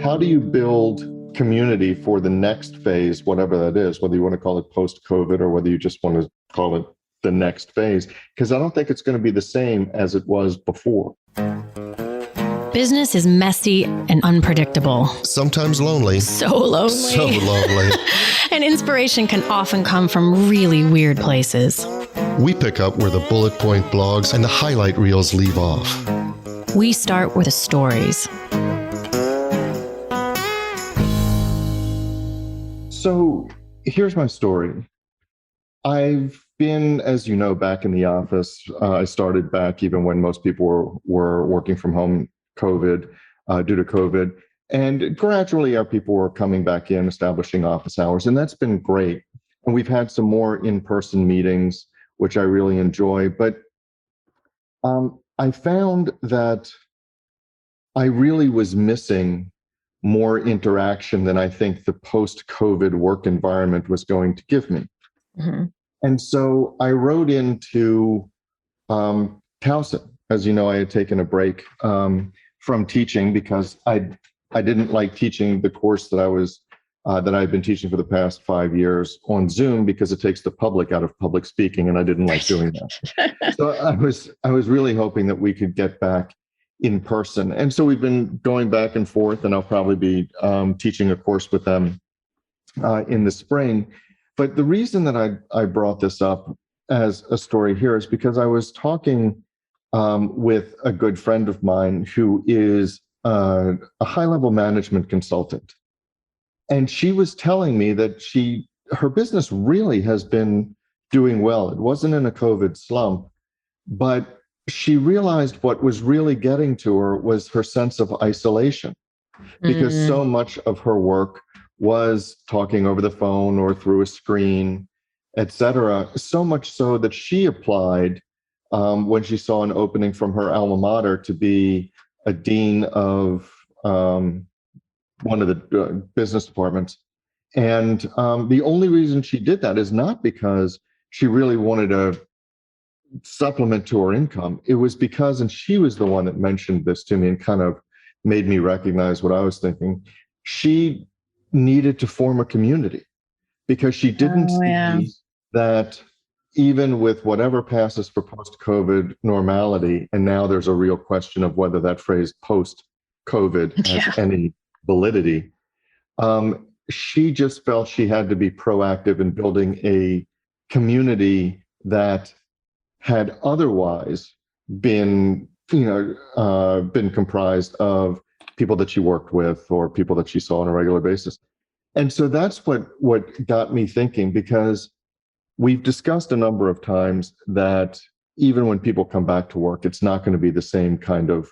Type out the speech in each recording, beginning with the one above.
how do you build community for the next phase, whatever that is, whether you want to call it post-COVID or whether you just want to call it the next phase? Because I don't think it's going to be the same as it was before. Business is messy and unpredictable. Sometimes lonely. So lonely. So lonely. And inspiration can often come from really weird places. We pick up where the bullet point blogs and the highlight reels leave off. We start with the stories. So here's my story. I've been, as you know, back in the office. I started back even when most people were working from home due to COVID. And gradually our people were coming back in, establishing office hours, and that's been great. And we've had some more in-person meetings, which I really enjoy. But I found that I really was missing more interaction than I think the post-COVID work environment was going to give me. Mm-hmm. And so I wrote into Towson. As you know, I had taken a break from teaching because I didn't like teaching the course that I've been teaching for the past 5 years on Zoom because it takes the public out of public speaking, and I didn't like doing that. So I was really hoping that we could get back in person. And so we've been going back and forth, and I'll probably be teaching a course with them in the spring. But the reason that I brought this up as a story here is because I was talking with a good friend of mine who is a high-level management consultant. And she was telling me that her business really has been doing well. It wasn't in a COVID slump, but she realized what was really getting to her was her sense of isolation, because so much of her work was talking over the phone or through a screen, et cetera. So much so that she applied when she saw an opening from her alma mater to be a dean of one of the business departments. And the only reason she did that is not because she really wanted a supplement to her income. It was because, and she was the one that mentioned this to me and kind of made me recognize what I was thinking, she needed to form a community because she didn't see that even with whatever passes for post-COVID normality, and now there's a real question of whether that phrase post-COVID has any validity, she just felt she had to be proactive in building a community that had otherwise been comprised of people that she worked with or people that she saw on a regular basis. And so that's what got me thinking, because we've discussed a number of times that even when people come back to work, it's not going to be the same kind of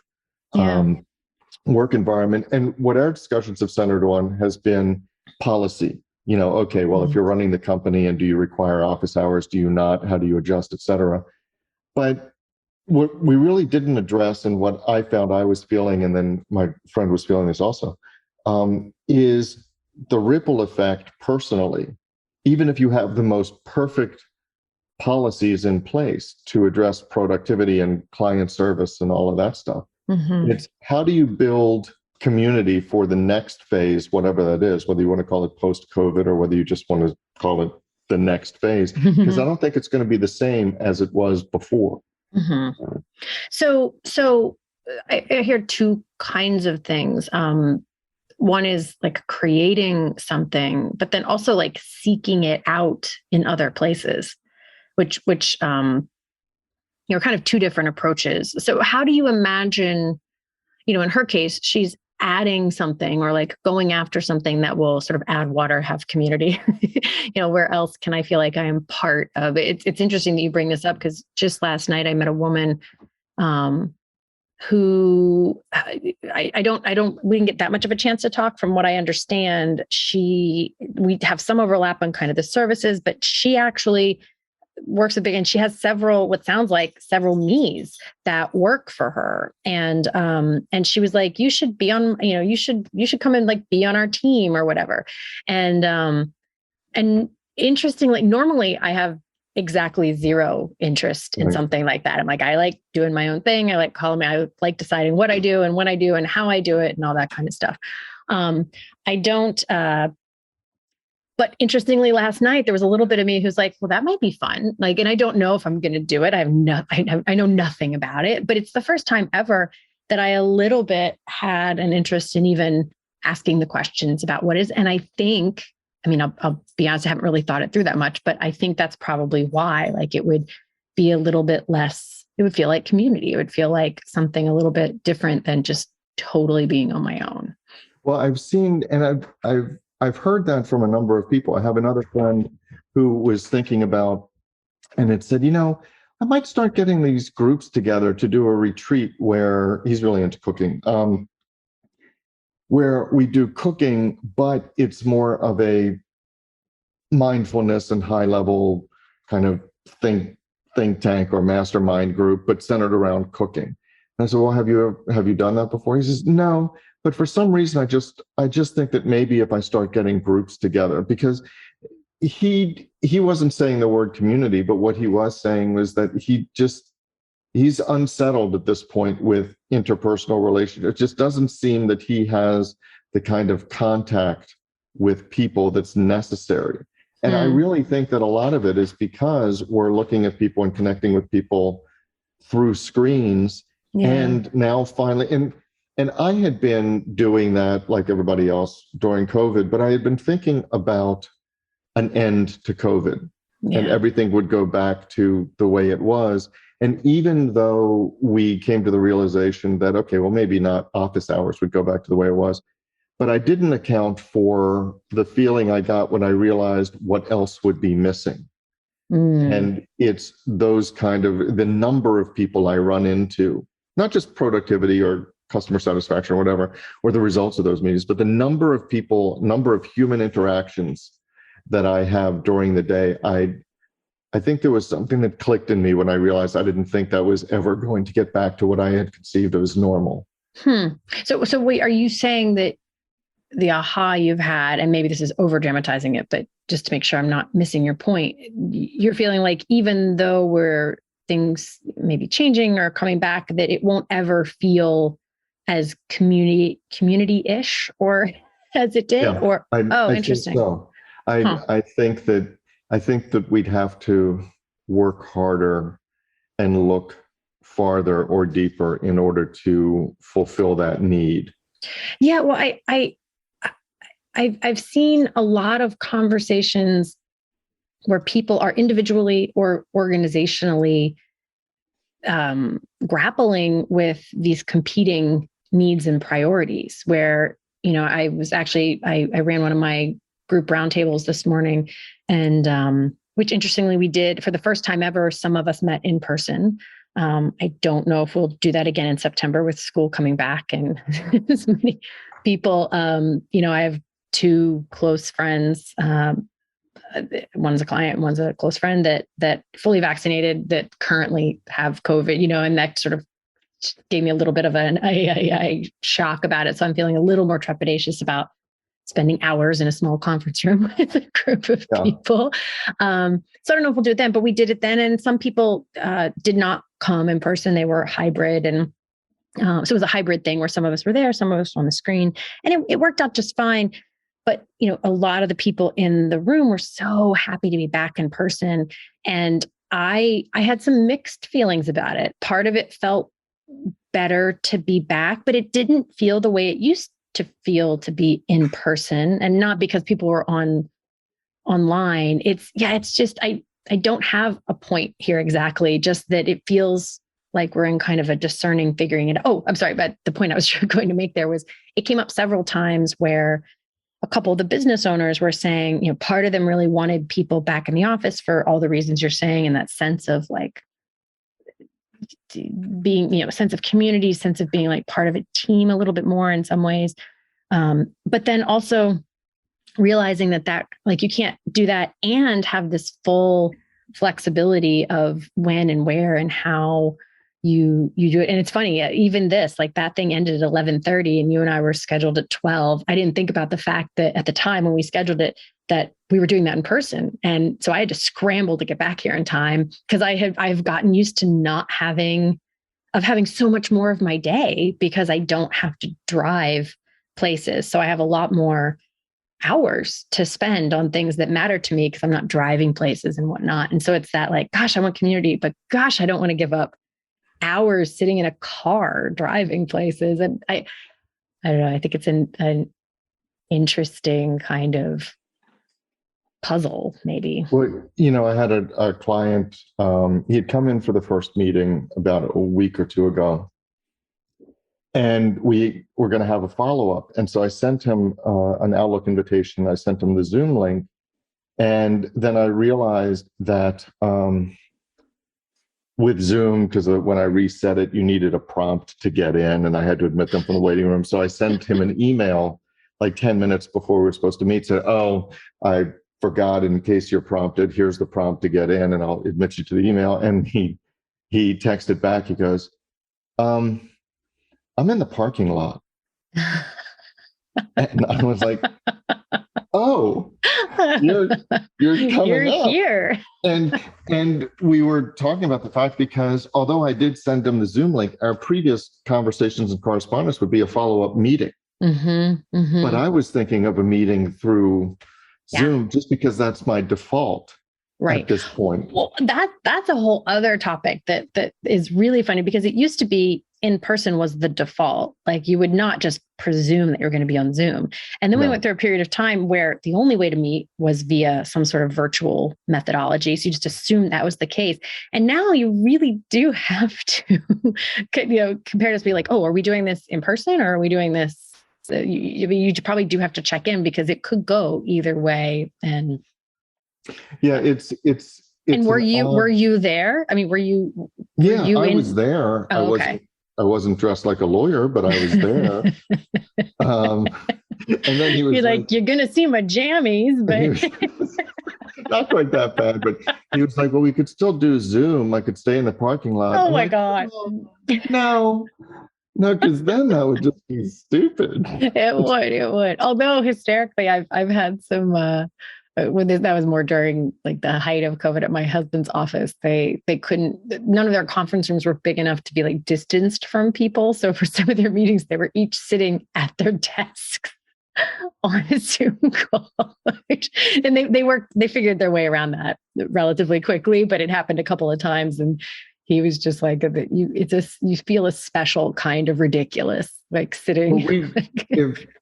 work environment. And what our discussions have centered on has been policy. Okay, well, if you're running the company, and do you require office hours? Do you not? How do you adjust, et cetera? But what we really didn't address, and what I found I was feeling, and then my friend was feeling this also, is the ripple effect personally. Even if you have the most perfect policies in place to address productivity and client service and all of that stuff, it's how do you build community for the next phase, whatever that is, whether you want to call it post-COVID or whether you just want to call it the next phase, because I don't think it's going to be the same as it was before. So I hear two kinds of things. One is like creating something, but then also like seeking it out in other places, which kind of two different approaches. So how do you imagine, in her case, she's adding something or like going after something that will sort of add water, have community, where else can I feel like I am part of it? It's interesting that you bring this up, because just last night I met a woman who we didn't get that much of a chance to talk. From what I understand, we have some overlap on kind of the services, but she actually works and she has what sounds like several me's that work for her. And she was like, you should be on, you should come and like be on our team or whatever. And interestingly, normally I have exactly zero interest in something like that. I'm like, I like doing my own thing. I like I like deciding what I do and when I do and how I do it and all that kind of stuff. I don't, but interestingly, last night, there was a little bit of me who's like, well, that might be fun. Like, and I don't know if I'm going to do it. I know nothing about it, but it's the first time ever that I a little bit had an interest in even asking the questions about what is. And I think, I mean, I'll be honest, I haven't really thought it through that much, but I think that's probably why, like, it would be a little bit less, it would feel like community. It would feel like something a little bit different than just totally being on my own. Well, I've seen, and I've heard that from a number of people. I have another friend who was thinking about, and it said, I might start getting these groups together to do a retreat where he's really into cooking, where we do cooking, but it's more of a mindfulness and high level kind of think tank or mastermind group, but centered around cooking. And I said, well, have you done that before? He says, no, but for some reason, I just think that maybe if I start getting groups together, because he wasn't saying the word community, but what he was saying was that he's unsettled at this point with interpersonal relationships. It just doesn't seem that he has the kind of contact with people that's necessary. And I really think that a lot of it is because we're looking at people and connecting with people through screens. Yeah. And now finally, and I had been doing that like everybody else during COVID, but I had been thinking about an end to COVID, and everything would go back to the way it was. And even though we came to the realization that, okay, well, maybe not office hours would go back to the way it was, but I didn't account for the feeling I got when I realized what else would be missing. And it's those kind of, the number of people I run into, not just productivity or customer satisfaction or whatever, or the results of those meetings, but the number of people, number of human interactions that I have during the day. I think there was something that clicked in me when I realized I didn't think that was ever going to get back to what I had conceived as normal. So wait, are you saying that the aha you've had, and maybe this is over dramatizing it, but just to make sure I'm not missing your point, you're feeling like even though things maybe changing or coming back, that it won't ever feel as community-ish or as it did? Yeah, I interesting. Think so. I think that we'd have to work harder and look farther or deeper in order to fulfill that need. Yeah, well, I've seen a lot of conversations where people are individually or organizationally grappling with these competing needs and priorities. Where, I ran one of my group roundtables this morning, and which interestingly we did for the first time ever. Some of us met in person. I don't know if we'll do that again in September with school coming back and so many people. I have two close friends. One's a client, one's a close friend that fully vaccinated, that currently have COVID, and that sort of gave me a little bit of a shock about it. So I'm feeling a little more trepidatious about spending hours in a small conference room with a group of people. So I don't know if we'll do it then, but we did it then. And some people did not come in person. They were hybrid. And so it was a hybrid thing where some of us were there, some of us were on the screen, and it worked out just fine. But, a lot of the people in the room were so happy to be back in person. And I had some mixed feelings about it. Part of it felt better to be back, but it didn't feel the way it used to feel to be in person, and not because people were online. It's just, I don't have a point here exactly, just that it feels like we're in kind of a discerning, figuring it. Oh, I'm sorry. But the point I was going to make there was, it came up several times where a couple of the business owners were saying, part of them really wanted people back in the office for all the reasons you're saying, and that sense of like being, a sense of community, sense of being like part of a team a little bit more in some ways. But then also realizing that like you can't do that and have this full flexibility of when and where and how you do it. And it's funny, even this, like that thing ended at 11:30 and you and I were scheduled at 12. I didn't think about the fact that at the time when we scheduled it, that we were doing that in person. And so I had to scramble to get back here in time, because I've gotten used to having so much more of my day, because I don't have to drive places. So I have a lot more hours to spend on things that matter to me because I'm not driving places and whatnot. And so it's that like, gosh, I want community, but gosh, I don't want to give up hours sitting in a car driving places. And I don't know. I think it's an interesting kind of puzzle, maybe. Well, I had a client, he had come in for the first meeting about a week or two ago, and we were going to have a follow-up. And so I sent him an Outlook invitation. I sent him the Zoom link. And then I realized that with Zoom, because when I reset it, you needed a prompt to get in, and I had to admit them from the waiting room. So I sent him an email like 10 minutes before we were supposed to meet, said, "Oh, I forgot, in case you're prompted, here's the prompt to get in, and I'll admit you to the email." And he texted back, he goes, "I'm in the parking lot." And I was like, "Oh, you're coming You're up." here. And we were talking about the fact, because although I did send him the Zoom link, our previous conversations and correspondence would be a follow-up meeting. But I was thinking of a meeting through Zoom just because that's my default at this point. Well, that's a whole other topic that is really funny, because it used to be in person was the default. Like you would not just presume that you're going to be on Zoom. And then we went through a period of time where the only way to meet was via some sort of virtual methodology. So you just assume that was the case. And now you really do have to, compare this, be like, oh, are we doing this in person or are we doing this? So you probably do have to check in, because it could go either way. And yeah, it's and were you there? I mean, were you I was there. Oh, okay. I wasn't dressed like a lawyer, but I was there. And then he was You're like, "You're gonna see my jammies," but not quite that bad. But he was like, "Well, we could still do Zoom. I could stay in the parking lot." Oh my God. No, because then that would just be stupid. It would. Although hysterically, I've had some when that was more during like the height of COVID at my husband's office. They couldn't, none of their conference rooms were big enough to be like distanced from people. So for some of their meetings, they were each sitting at their desks on a Zoom call. And they figured their way around that relatively quickly, but it happened a couple of times. And he was just like, you feel a special kind of ridiculous, like sitting.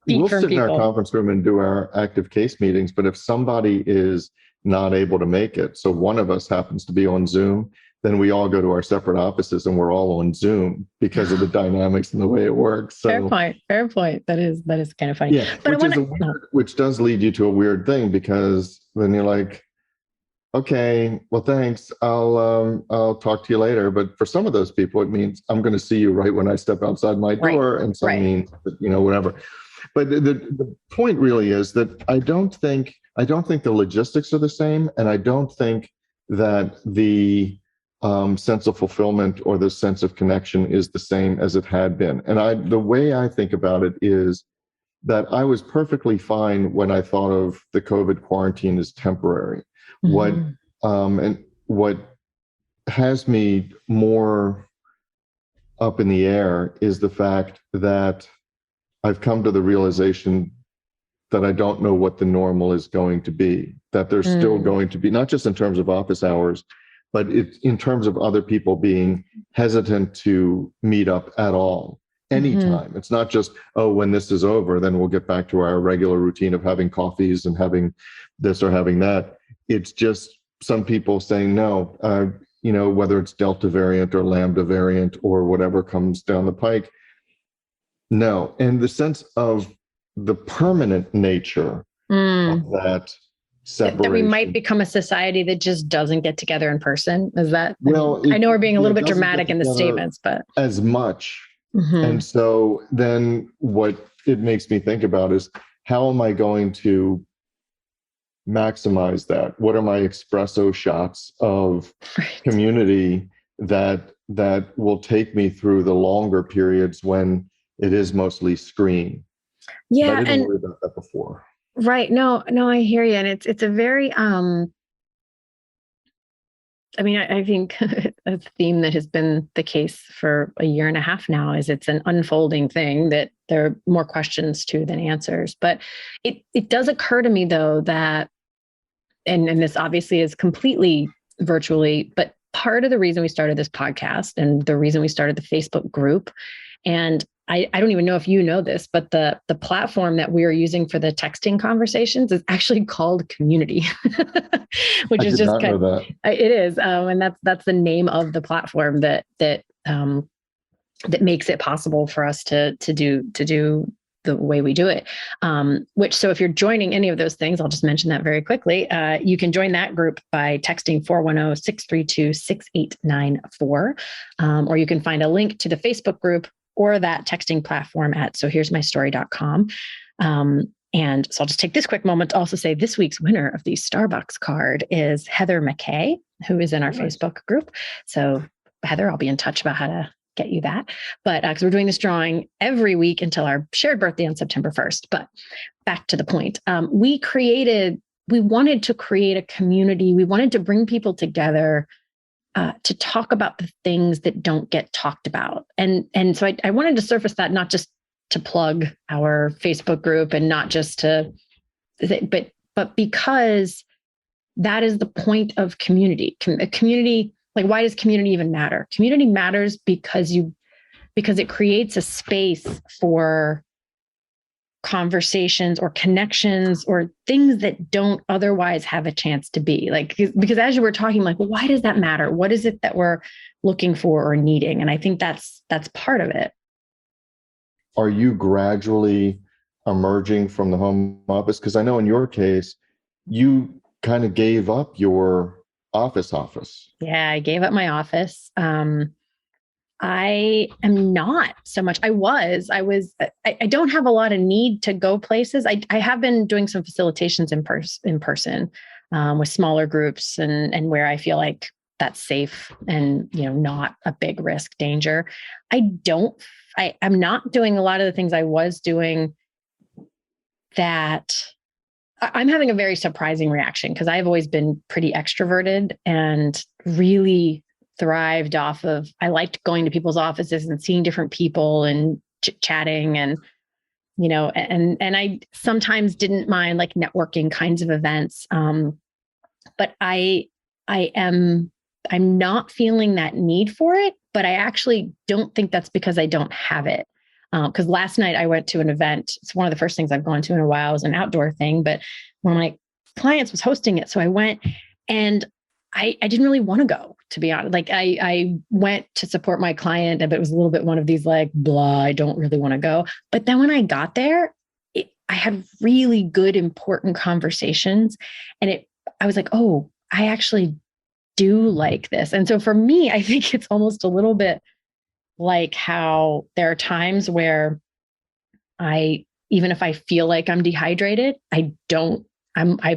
We'll sit in our conference room and do our active case meetings, but if somebody is not able to make it, so one of us happens to be on Zoom, then we all go to our separate offices and we're all on Zoom because of the dynamics and the way it works. So, fair point. That is kind of funny. Yeah, but which does lead you to a weird thing, because then you're like, okay, well, thanks. I'll talk to you later. But for some of those people, it means I'm going to see you right when I step outside my door, and some means whatever. But the point really is that I don't think the logistics are the same, and I don't think that the sense of fulfillment or the sense of connection is the same as it had been. And the way I think about it is that I was perfectly fine when I thought of the COVID quarantine as temporary. What has me more up in the air is the fact that I've come to the realization that I don't know what the normal is going to be, that there's still going to be, not just in terms of office hours, but in terms of other people being hesitant to meet up at all, anytime. It's not just, oh, when this is over, then we'll get back to our regular routine of having coffees and having this or having that. It's just some people saying no, whether it's Delta variant or Lambda variant or whatever comes down the pike. No. And the sense of the permanent nature of that separation. That we might become a society that just doesn't get together in person. Is that? Well, I know we're being a little bit dramatic in the statements, but as much. And so then what it makes me think about is, how am I going to maximize that? What are my espresso shots of community that will take me through the longer periods when it is mostly screen? Yeah, I didn't worry about that before. Right. No, I hear you. And it's a very I mean, I think a theme that has been the case for a year and a half now is it's an unfolding thing that there are more questions to than answers. But it does occur to me though that, and this obviously is completely virtually, but part of the reason we started this podcast and the reason we started the Facebook group, and I don't even know if you know this, but the platform that we are using for the texting conversations is actually called Community, which I is did just not know that. it is, and that's the name of the platform that makes it possible for us to do the way we do it. Which, so if you're joining any of those things, I'll just mention that very quickly. You can join that group by texting 410-632-6894, or you can find a link to the Facebook group or that texting platform at sohere'smystory.com. And so I'll just take this quick moment to also say this week's winner of the Starbucks card is Heather McKay, who is in our Facebook group. So Heather, I'll be in touch about how to get you that. But because we're doing this drawing every week until our shared birthday on September 1st. But back to the point, we wanted to create a community. We wanted to bring people together to talk about the things that don't get talked about. And so I wanted to surface that, not just to plug our Facebook group and not just to, but because that is the point of community. A community, like, why does community even matter? Community matters because it creates a space for conversations or connections or things that don't otherwise have a chance to be, like, because as you were talking, like, well, why does that matter? What is it that we're looking for or needing? And I think that's part of it. Are you gradually emerging from the home office? Because I know in your case, you kind of gave up your office. Yeah, I gave up my office. I am not so much. I don't have a lot of need to go places. I have been doing some facilitations in person with smaller groups and where I feel like that's safe and, not a big risk danger. I'm not doing a lot of the things I was doing that I'm having a very surprising reaction because I've always been pretty extroverted and really thrived off of, I liked going to people's offices and seeing different people and chatting and, and I sometimes didn't mind like networking kinds of events. But I'm not feeling that need for it, but I actually don't think that's because I don't have it. Because last night I went to an event. It's one of the first things I've gone to in a while. It was an outdoor thing, but one of my clients was hosting it. So I went and I didn't really want to go, to be honest. Like I went to support my client, but it was a little bit one of these like, blah, I don't really want to go. But then when I got there, I had really good, important conversations. And I was like, oh, I actually do like this. And so for me, I think it's almost a little bit like how there are times where even if I feel like I'm dehydrated, I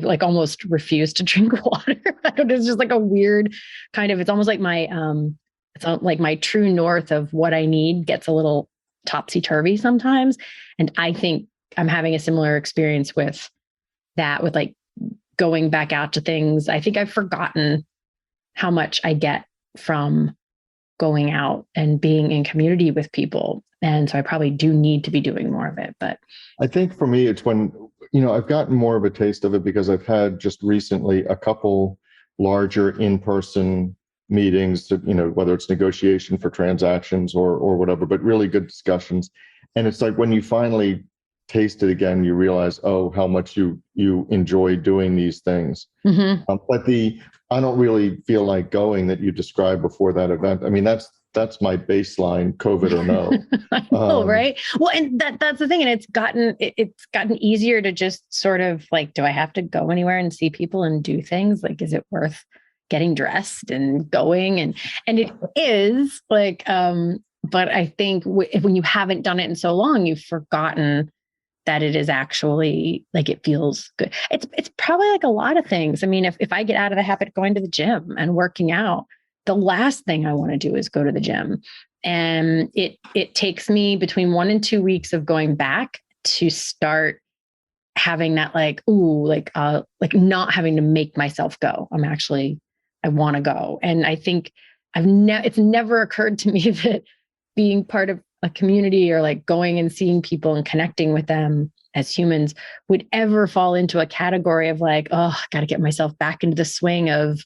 like almost refuse to drink water. I don't know, it's just like a weird kind of, it's almost like it's like my true north of what I need gets a little topsy-turvy sometimes. And I think I'm having a similar experience with that, with like going back out to things. I think I've forgotten how much I get from going out and being in community with people. And so I probably do need to be doing more of it. But I think for me, it's when, I've gotten more of a taste of it because I've had just recently a couple larger in-person meetings to, whether it's negotiation for transactions or whatever, but really good discussions. And it's like when you finally taste it again, you realize, oh, how much you enjoy doing these things. mm-hmm. But I don't really feel like going that you described before that event. I mean, that's my baseline, COVID or no. I know, right? Well, and that's the thing. And it's gotten easier to just sort of like, do I have to go anywhere and see people and do things? Like, is it worth getting dressed and going? And it is like, but I think when you haven't done it in so long, you've forgotten that it is actually like, it feels good. It's probably like a lot of things. I mean, if I get out of the habit of going to the gym and working out, the last thing I want to do is go to the gym. And it takes me between 1 and 2 weeks of going back to start having that like, ooh, like not having to make myself go. I'm actually I want to go. And I think it's never occurred to me that being part of a community or like going and seeing people and connecting with them as humans would ever fall into a category of like, oh, I got to get myself back into the swing of,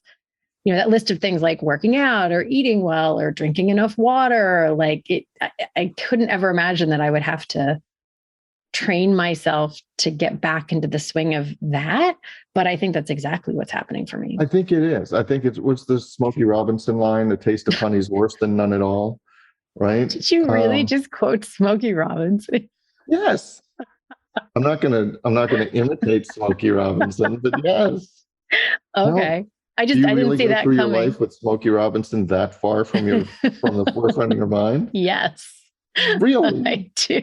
that list of things like working out or eating well or drinking enough water. Like I couldn't ever imagine that I would have to train myself to get back into the swing of that. But I think that's exactly what's happening for me. I think it is. I think what's the Smokey Robinson line? The taste of honey's worse than none at all. Right? Did you really just quote Smokey Robinson? Yes. I'm not gonna imitate Smokey Robinson, but yes. Okay. No. I didn't see that coming. Your life with Smokey Robinson that far from the forefront of your mind? Yes. Really? I do.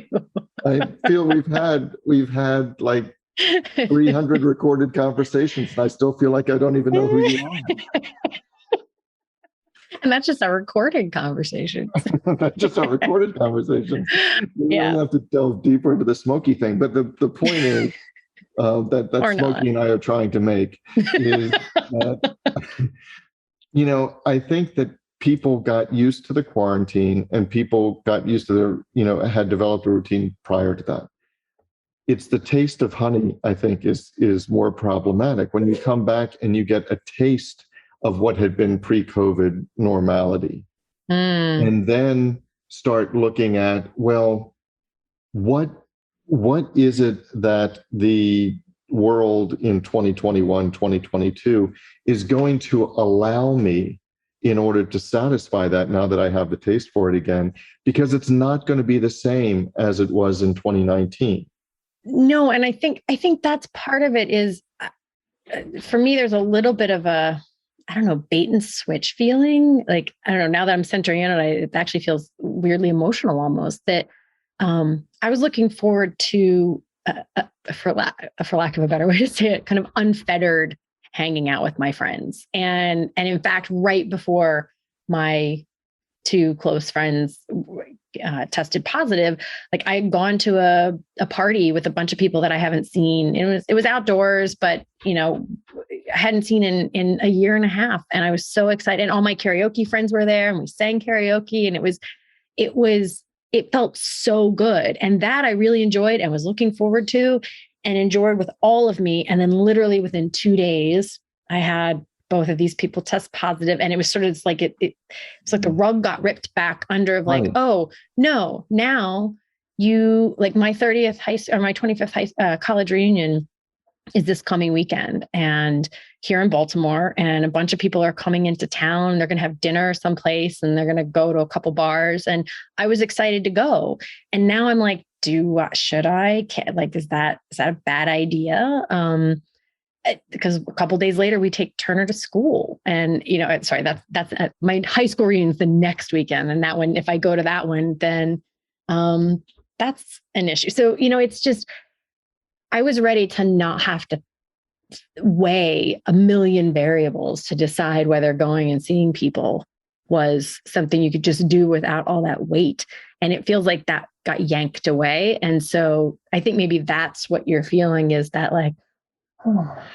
I feel we've had like 300 recorded conversations, and I still feel like I don't even know who you are. And that's just our recorded conversation. That's just our recorded conversation. We Yeah. don't have to delve deeper into the Smokey thing, but the point is that Smokey and I are trying to make is that, I think that people got used to the quarantine and people got used to had developed a routine prior to that. It's the taste of honey, I think, is more problematic. When you come back and you get a taste of what had been pre-COVID normality, and then start looking at, well, what is it that the world in 2021, 2022 is going to allow me in order to satisfy that now that I have the taste for it again? Because it's not going to be the same as it was in 2019. No, and I think that's part of it is, for me, there's a little bit of a, I don't know, bait and switch feeling. Like, I don't know, now that I'm centering in on it, it actually feels weirdly emotional almost, that I was looking forward to, for lack of a better way to say it, kind of unfettered hanging out with my friends. And in fact, right before my two close friends tested positive, like I had gone to a party with a bunch of people that I haven't seen. It was outdoors, but I hadn't seen in a year and a half. And I was so excited. And all my karaoke friends were there and we sang karaoke, and it felt so good. And that I really enjoyed and was looking forward to and enjoyed with all of me. And then literally within 2 days, I had both of these people test positive. And it was sort of like, it's like the rug got ripped back under of like, oh no, now you, like my 30th or my 25th college reunion is this coming weekend, and here in Baltimore, and a bunch of people are coming into town. They're going to have dinner someplace and they're going to go to a couple bars. And I was excited to go. And now I'm like, should I? Like, is that a bad idea? Because a couple days later we take Turner to school, and sorry, that's my high school reunion is the next weekend, and that one, if I go to that one, then that's an issue. So it's just, I was ready to not have to weigh a million variables to decide whether going and seeing people was something you could just do without all that weight. And it feels like that got yanked away. And so I think maybe that's what you're feeling, is that like,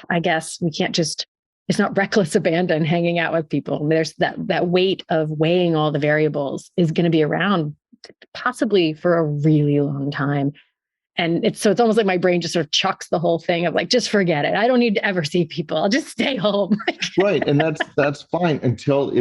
I guess we can't just, it's not reckless abandon hanging out with people. There's that weight of weighing all the variables is going to be around possibly for a really long time. And it's almost like my brain just sort of chucks the whole thing of like, just forget it. I don't need to ever see people. I'll just stay home. Right. And that's fine until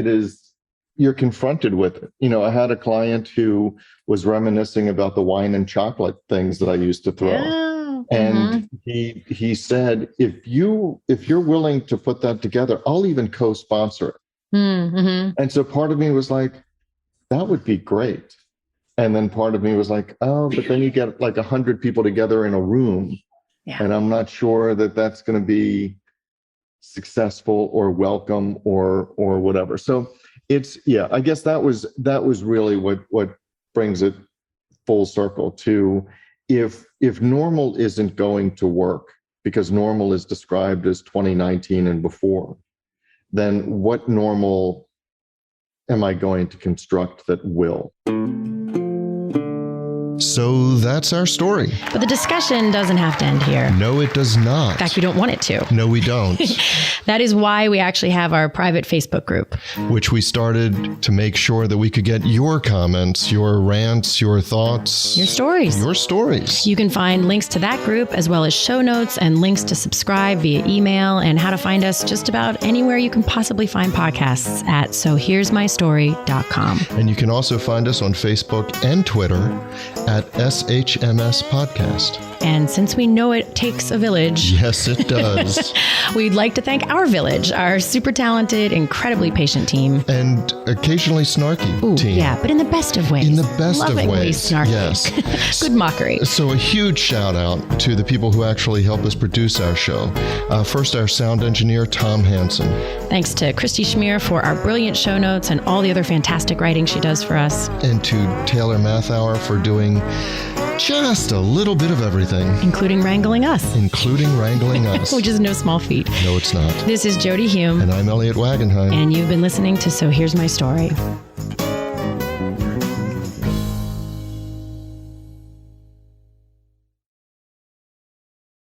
you're confronted with it. I had a client who was reminiscing about the wine and chocolate things that I used to throw. Oh, and he said, if you're willing to put that together, I'll even co-sponsor it. Mm-hmm. And so part of me was like, that would be great. And then part of me was like, oh, but then you get like 100 people together in a room. Yeah. And I'm not sure that that's going to be successful or welcome or whatever. So I guess that was really what brings it full circle to, if normal isn't going to work because normal is described as 2019 and before, then what normal am I going to construct that will? So that's our story. But the discussion doesn't have to end here. No, it does not. In fact, we don't want it to. No, we don't. That is why we actually have our private Facebook group. Which we started to make sure that we could get your comments, your rants, your thoughts. Your stories. Your stories. You can find links to that group as well as show notes and links to subscribe via email and how to find us just about anywhere you can possibly find podcasts at sohere'smystory.com. And you can also find us on Facebook and Twitter at SHMS Podcast. And since we know it takes a village, Yes, it does. we'd like to thank our village, our super talented, incredibly patient team. And occasionally snarky Ooh, team. yeah, but in the best of ways. In the best of Lovingly ways. Snarky. Yes. Good mockery. So a huge shout out to the people who actually help us produce our show. First, our sound engineer, Tom Hansen. Thanks to Christy Schmier for our brilliant show notes and all the other fantastic writing she does for us. And to Taylor Mathauer for doing just a little bit of everything. Including wrangling us. Including wrangling us. Which is no small feat. No, it's not. This is Jody Hume. And I'm Elliot Wagenheim. And you've been listening to So Here's My Story.